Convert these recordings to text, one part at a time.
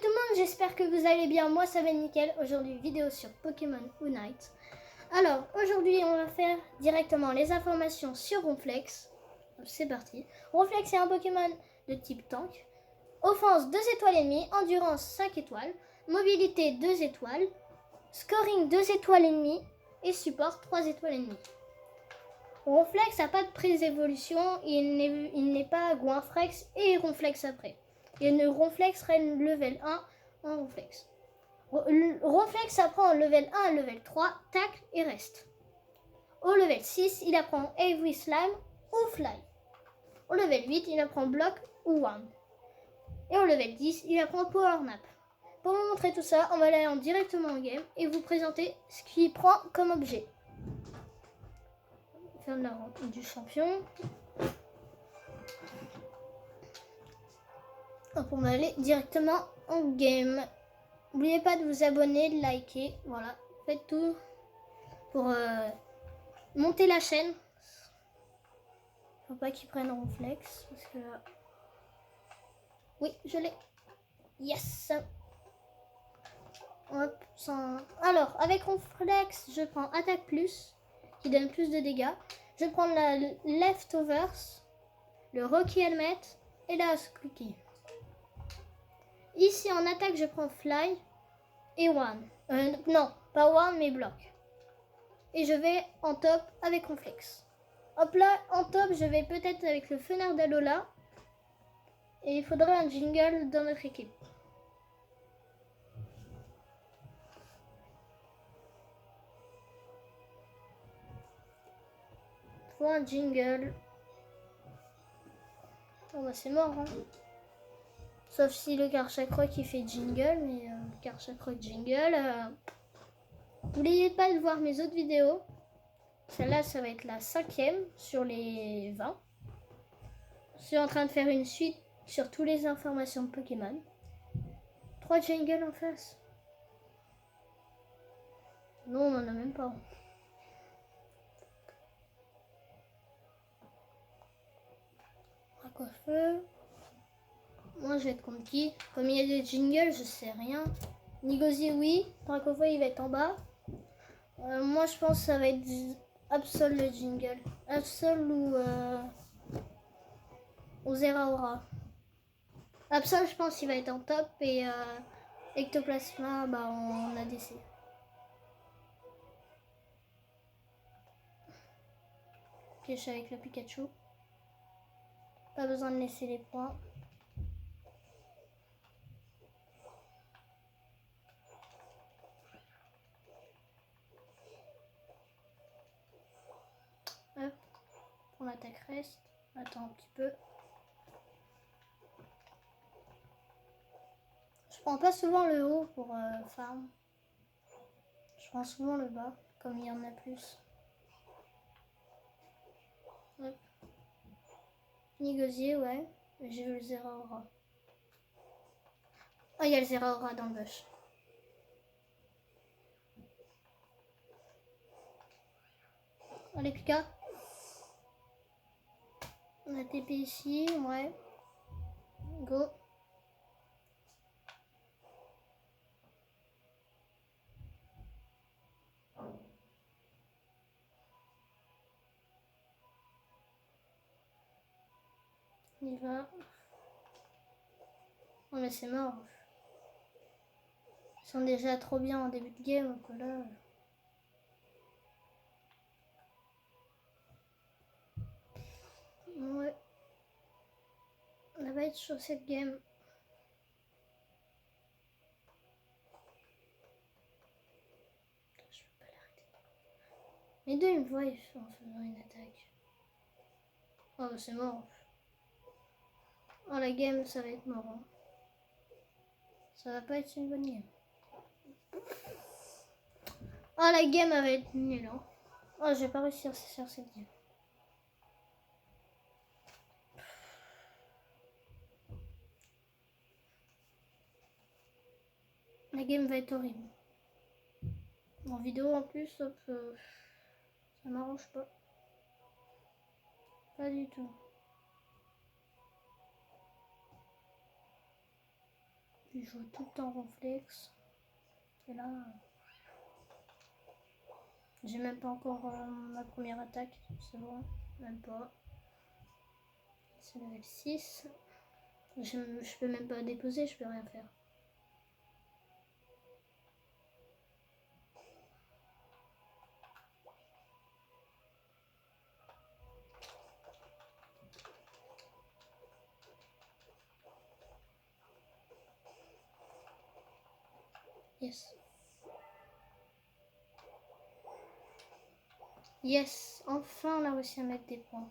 tout le monde, j'espère que vous allez bien. Moi ça va nickel. Aujourd'hui vidéo sur Pokémon Unite. Alors aujourd'hui on va faire directement les informations sur Ronflex. C'est parti. Ronflex est un Pokémon de type tank. Offense 2 étoiles et demie, endurance 5 étoiles, mobilité 2 étoiles, scoring 2 étoiles et demie et support 3 étoiles et demie. Ronflex n'a pas de pré-évolution, il n'est pas Goinflex et Ronflex après. Il y a Ronflex Reine level 1 en Ronflex. Ronflex apprend en level 1 à level 3, tacle et reste. Au level 6, il apprend Heavy Slime ou Fly. Au level 8, il apprend Block ou One. Et au level 10, il apprend Power Nap. Pour vous montrer tout ça, on va aller directement en game et vous présenter ce qu'il prend comme objet. Faire de la rencontre du champion. Hop, on va aller directement en game. N'oubliez pas de vous abonner, de liker. Voilà, faites tout pour monter la chaîne. Faut pas qu'ils prennent Ronflex parce que oui, je l'ai. Yes. Hop, sans... Alors, avec Ronflex, je prends Attaque Plus, qui donne plus de dégâts. Je prends la Leftovers, le Rocky Helmet et la Squeaky. Ici, en attaque, je prends Fly et One. Non, pas One, mais Block. Et je vais en top avec Ronflex. Hop là, en top, je vais peut-être avec le Fenard d'Alola. Et il faudrait un jingle dans notre équipe. Faut un jingle. Oh bah c'est mort, hein. Sauf si le Garchakroc qui fait jingle, mais le Garchakroc jingle. N'oubliez pas de voir mes autres vidéos. Celle-là, ça va être la 5e sur les 20. Je suis en train de faire une suite sur toutes les informations de Pokémon. 3 jingles en face. Non, on en a même pas. Aquafeu. Moi, je vais être contre qui? Comme il y a des jingles, je sais rien. Nigozi, oui. Dracofeu, il va être en bas. Moi, je pense que ça va être Absol le jingle. Absol ou Zeraora. Absol, je pense qu'il va être en top. Et Ectoplasma, bah, en ADC. Ok, je suis avec le Pikachu. Pas besoin de laisser les points. Hop. On attaque reste. Attends un petit peu. Je prends pas souvent le haut pour farm. Je prends souvent le bas, comme il y en a plus. Hop. Nigosier, ouais. J'ai vu le Zeraora. Oh, il y a le Zeraora dans le bush. Allez, Pika. On a TP ici, ouais. Go. On y va. Oh, mais c'est mort. Ils sont déjà trop bien en début de game, donc là... Ouais. On va être sur cette game. Je peux pas l'arrêter. Les deux, ils me voient en faisant une attaque. Oh, bah, c'est mort. Oh, la game, ça va être mort. Hein. Ça va pas être une bonne game. Oh, la game, elle va être nulle. Hein. Oh, je vais pas réussir sur cette game. La game va être horrible. En vidéo, en plus, ça m'arrange pas. Pas du tout. Il joue tout le temps Ronflex. Et là, j'ai même pas encore ma première attaque. C'est bon, même pas. C'est level 6. Je peux même pas déposer, je peux rien faire. Yes. Yes, enfin on a réussi à mettre des points.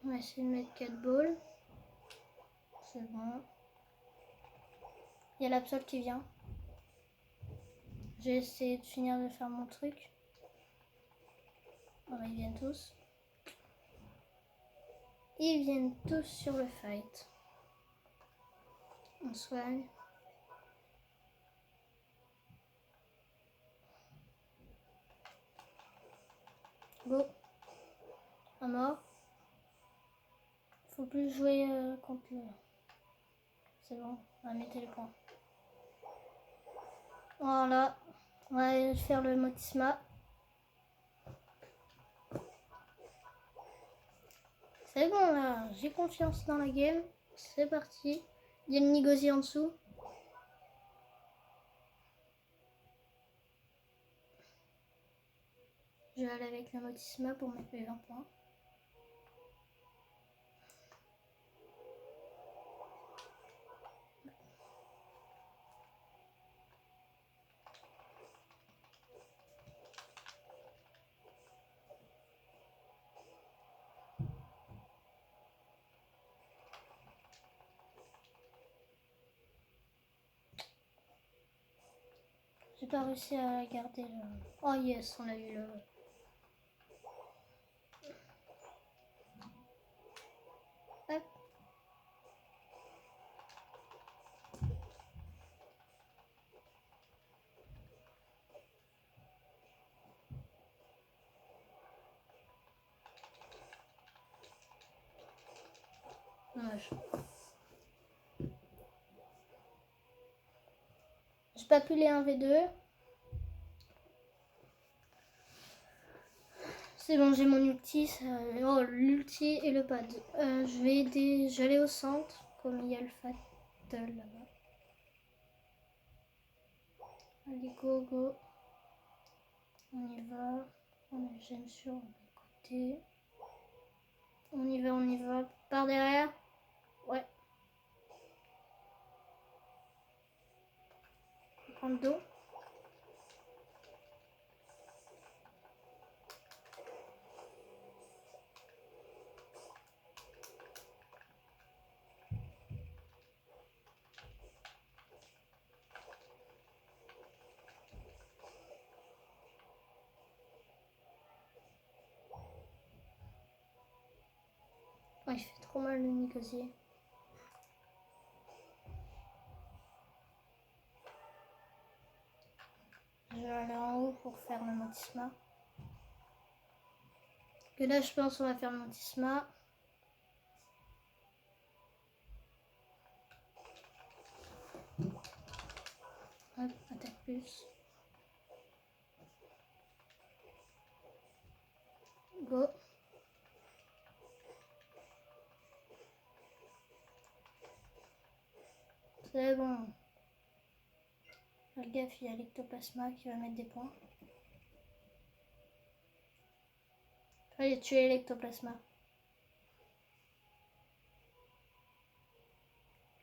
On va essayer de mettre 4 balles. C'est bon. Il y a l'absol qui vient. J'ai essayé de finir de faire mon truc. Alors, ils viennent tous. Ils viennent tous sur le fight. On soigne. Go. À mort. Faut plus jouer contre le... C'est bon, on va mettre les points. Voilà. On va faire le Motisma. C'est bon là, j'ai confiance dans la game. C'est parti. Il y a le Nigozi en dessous. Je vais aller avec le Motisma pour mettre les 20 points. J'ai pas réussi à garder le... Oh yes, on a eu le... Hop. Dommage. J'ai pas pu les 1v2. C'est bon, j'ai mon ulti. Oh, l'ulti et le pad. Je vais aider. J'allais au centre, comme il y a le fatal là-bas. Allez, go, go. On y va. On a gemme sur le côté. On y va, on y va. Par derrière. Ouais. On prend le dos. Oh, il fait trop mal le Nicosie. Je vais aller en haut pour faire le Motisma. Et là, je pense qu'on va faire le Motisma. Hop, attaque plus. Go. C'est bon. Fais gaffe, il y a l'ectoplasma qui va mettre des points. Allez, tuer l'ectoplasma.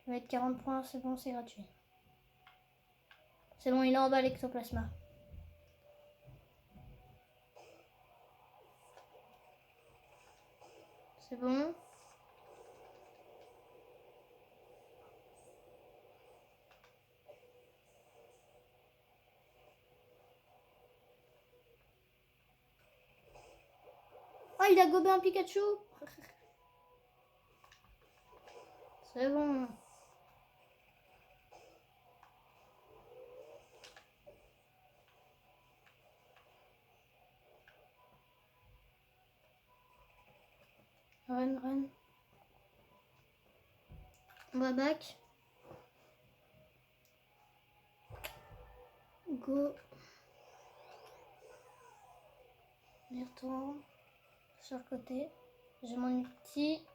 Il va être 40 points, c'est bon, c'est gratuit. C'est bon, il est en bas l'ectoplasma. C'est bon. Oh, il a gobé un Pikachu. C'est bon. Run. On va back. Go. On y retourne. Sur le côté. J'ai mon ulti.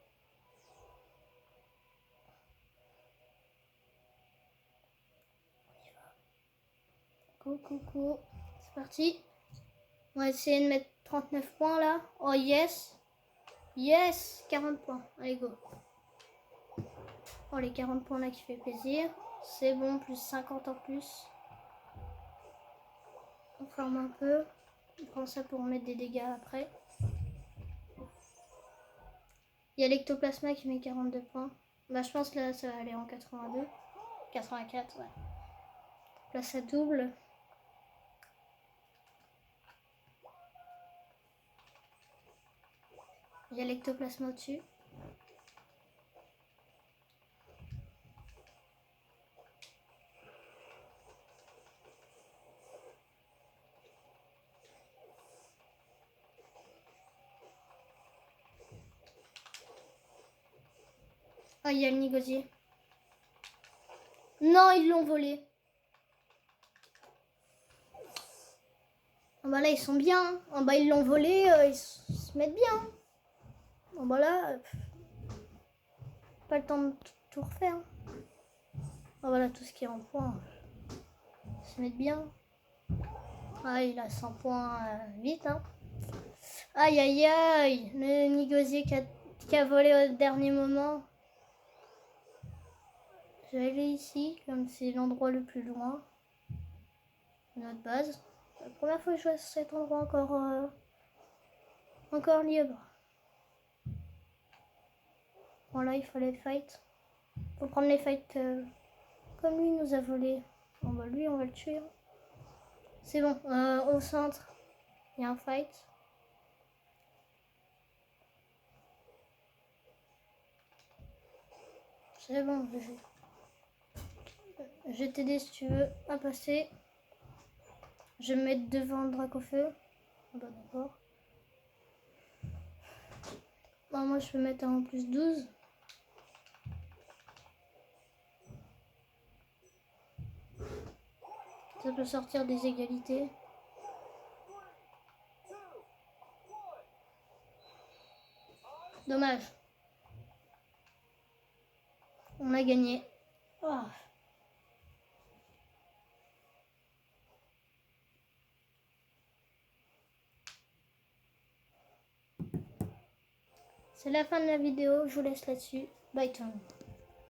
On y va. Go. C'est parti. On va essayer de mettre 39 points là. Oh yes. Yes. 40 points. Allez go. Oh les 40 points là qui fait plaisir. C'est bon. Plus 50 en plus. On forme un peu. On prend ça pour mettre des dégâts après. Il y a l'ectoplasma qui met 42 points. Bah je pense que là ça va aller en 82. 84 ouais. Là ça double. Il y a l'ectoplasma au-dessus. Ah, il y a le négocier. Non, ils l'ont volé. Ah bah là, ils sont bien. Ah bah, ils l'ont volé, ils se mettent bien. Ah bah là, pas le temps de tout refaire. Ah voilà, tout ce qui est en points. Ils se mettent bien. Ah, il a 100 points vite. Hein. Aïe, aïe, aïe. Le négocier qui a volé au dernier moment. Je vais aller ici, comme c'est l'endroit le plus loin de notre base. La première fois que je vois cet endroit encore libre. Voilà, il fallait le fight. Faut prendre les fights comme lui nous a volé. Bon bah lui, on va le tuer. Hein. C'est bon, au centre, il y a un fight. C'est bon, je vais t'aider si tu veux à passer. Je vais me mettre devant le drac au feu. Bah d'accord. Bah, moi je vais mettre un en plus 12. Ça peut sortir des égalités. Dommage. On a gagné. Oh. C'est la fin de la vidéo. Je vous laisse là-dessus. Bye tout le monde.